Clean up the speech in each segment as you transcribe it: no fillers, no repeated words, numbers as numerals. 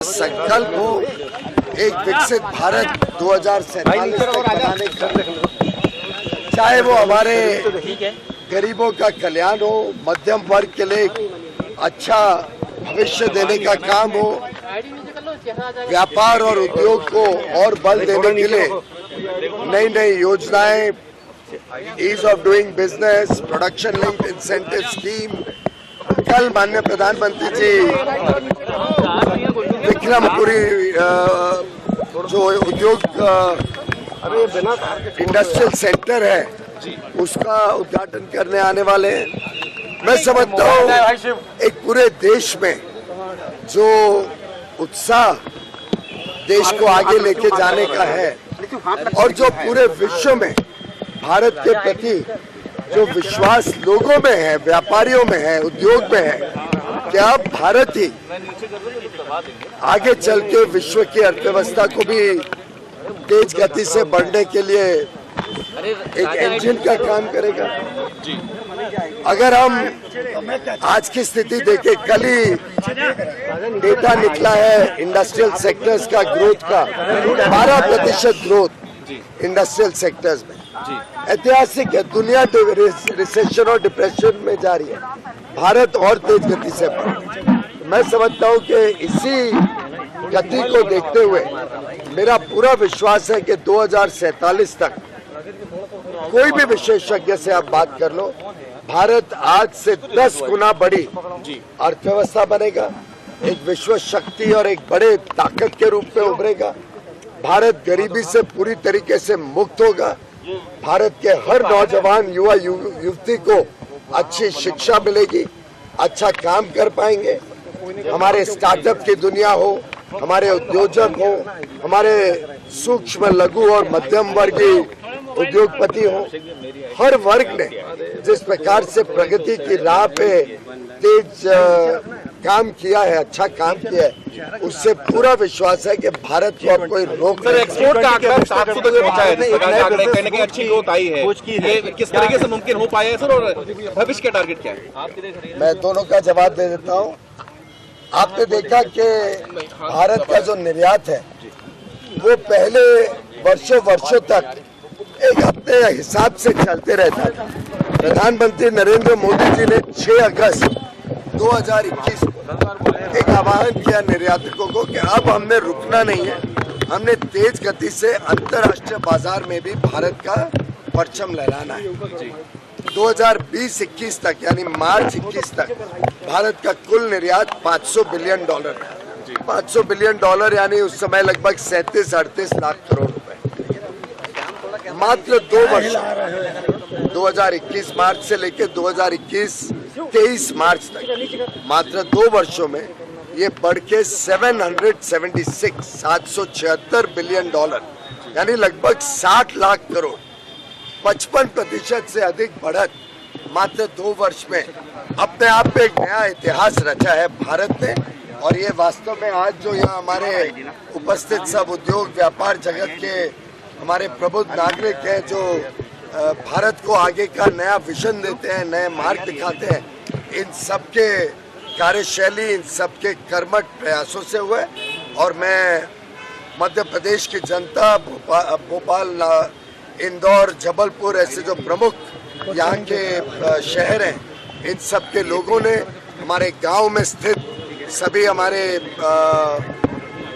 संकल्प हो एक विकसित भारत 2047 तक बनाने का, चाहे वो हमारे गरीबों का कल्याण हो, मध्यम वर्ग के लिए अच्छा भविष्य देने का काम हो, व्यापार और उद्योग को और बल देने के लिए नई नई योजनाएं, ease of doing business, production linked incentive scheme. कल माननीय प्रधानमंत्री जी विक्रमपुरी जो उद्योग इंडस्ट्रियल सेंटर है उसका उद्घाटन करने आने वाले हैं। मैं समझता हूँ एक पूरे देश में जो उत्साह देश को आगे लेके जाने का है और जो पूरे विश्व में भारत के प्रति जो विश्वास लोगों में है, व्यापारियों में है, उद्योग में है कि अब भारत ही आगे चल के विश्व की अर्थव्यवस्था को भी तेज गति से बढ़ने के लिए एक इंजन का काम करेगा। अगर हम आज की स्थिति देखें, कल ही डेटा निकला है इंडस्ट्रियल सेक्टर्स का ग्रोथ का 12% ग्रोथ इंडस्ट्रियल सेक्टर्स में, ऐतिहासिक है। दुनिया रिसेशन और डिप्रेशन में जा रही है, भारत और तेज गति से बढ़। मैं समझता हूँ कि इसी गति को देखते हुए मेरा पूरा विश्वास है कि 2047 तक कोई भी विशेषज्ञ से आप बात कर लो, भारत आज से 10 गुना बड़ी अर्थव्यवस्था बनेगा, एक विश्व शक्ति और एक बड़े ताकत के रूप में उभरेगा। भारत गरीबी से पूरी तरीके से मुक्त होगा। भारत के हर नौजवान युवा युवती को अच्छी शिक्षा मिलेगी, अच्छा काम कर पाएंगे। हमारे स्टार्टअप की दुनिया हो, हमारे उद्योजक हो, हमारे सूक्ष्म लघु और मध्यम वर्गीय उद्योगपति हो, हर वर्ग ने जिस प्रकार से प्रगति की राह पे तेज काम किया है, अच्छा काम किया है, उससे पूरा विश्वास है कि भारत को अब कोई रोक नहीं। एक्सपोर्ट का आंकड़ा 700 तक पहुंचा है, कहने की अच्छी ग्रोथ आई है, ये किस तरीके से मुमकिन हो पाया है सर, और भविष्य का टारगेट क्या है? मैं दोनों का जवाब दे देता हूँ। आपने देखा कि भारत का जो निर्यात है वो पहले वर्षों तक एक अपने हिसाब से चलते रहता था। प्रधानमंत्री नरेंद्र मोदी जी ने 6 अगस्त 2021 को एक आह्वान किया निर्यातकों को कि अब हमने रुकना नहीं है, हमने तेज गति से अंतर्राष्ट्रीय बाजार में भी भारत का परचम लहराना है। 2020-21 तक यानी मार्च 21 तक भारत का कुल निर्यात $500 बिलियन है। $500 बिलियन यानी उस समय लगभग 37-38 लाख करोड़ रुपए। मात्र 2 वर्ष 2021 मार्च से लेकर 2021-23 मार्च तक मात्र 2 वर्षों में ये बढ़ के 776 बिलियन डॉलर यानी लगभग 60 लाख करोड़, 55% से अधिक बढ़त मात्र 2 वर्ष में अपने आप में एक नया इतिहास रचा है भारत ने। और ये वास्तव में आज जो यहाँ हमारे उपस्थित सब उद्योग व्यापार जगत के हमारे प्रबुद्ध नागरिक हैं जो भारत को आगे का नया विजन देते हैं, नए मार्ग दिखाते हैं, इन सबके कार्यशैली, इन सबके कर्मठ प्रयासों से हुए। और मैं मध्य प्रदेश की जनता, भोपाल, इंदौर, जबलपुर ऐसे जो प्रमुख यहाँ के शहर हैं, इन सब के लोगों ने, हमारे गांव में स्थित सभी हमारे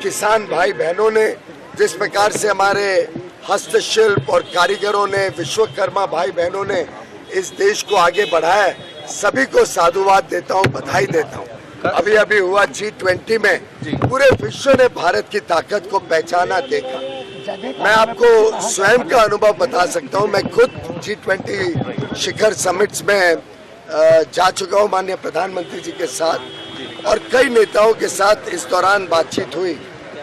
किसान भाई बहनों ने, जिस प्रकार से हमारे हस्तशिल्प और कारीगरों ने, विश्वकर्मा भाई बहनों ने इस देश को आगे बढ़ाया है, सभी को साधुवाद देता हूँ, बधाई देता हूँ। अभी अभी हुआ G20 में पूरे विश्व ने भारत की ताकत को पहचाना, देखा। मैं आपको स्वयं का अनुभव बता सकता हूँ। मैं खुद G20 शिखर समिट्स में जा चुका हूँ माननीय प्रधानमंत्री जी के साथ और कई नेताओं के साथ इस दौरान बातचीत हुई।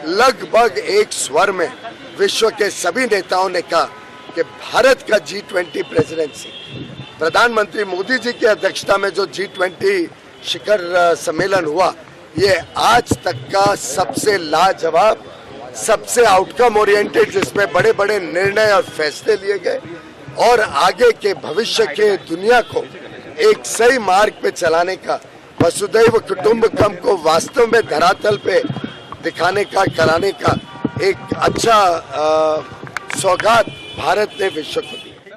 लगभग एक स्वर में विश्व के सभी नेताओं ने कहा कि भारत का G20 प्रेसिडेंसी, प्रधानमंत्री मोदी जी की अध्यक्षता में जो G20 शिखर सम्मेलन हुआ, ये आज तक का सबसे लाजवाब, सबसे आउटकम ओरिएंटेड, जिसमें बड़े बड़े निर्णय और फैसले लिए गए और आगे के भविष्य के दुनिया को एक सही मार्ग पे चलाने का, वसुधैव कुटुंबकम को वास्तव में धरातल पे दिखाने का, कराने का एक अच्छा सौगात भारत ने विश्व को दी।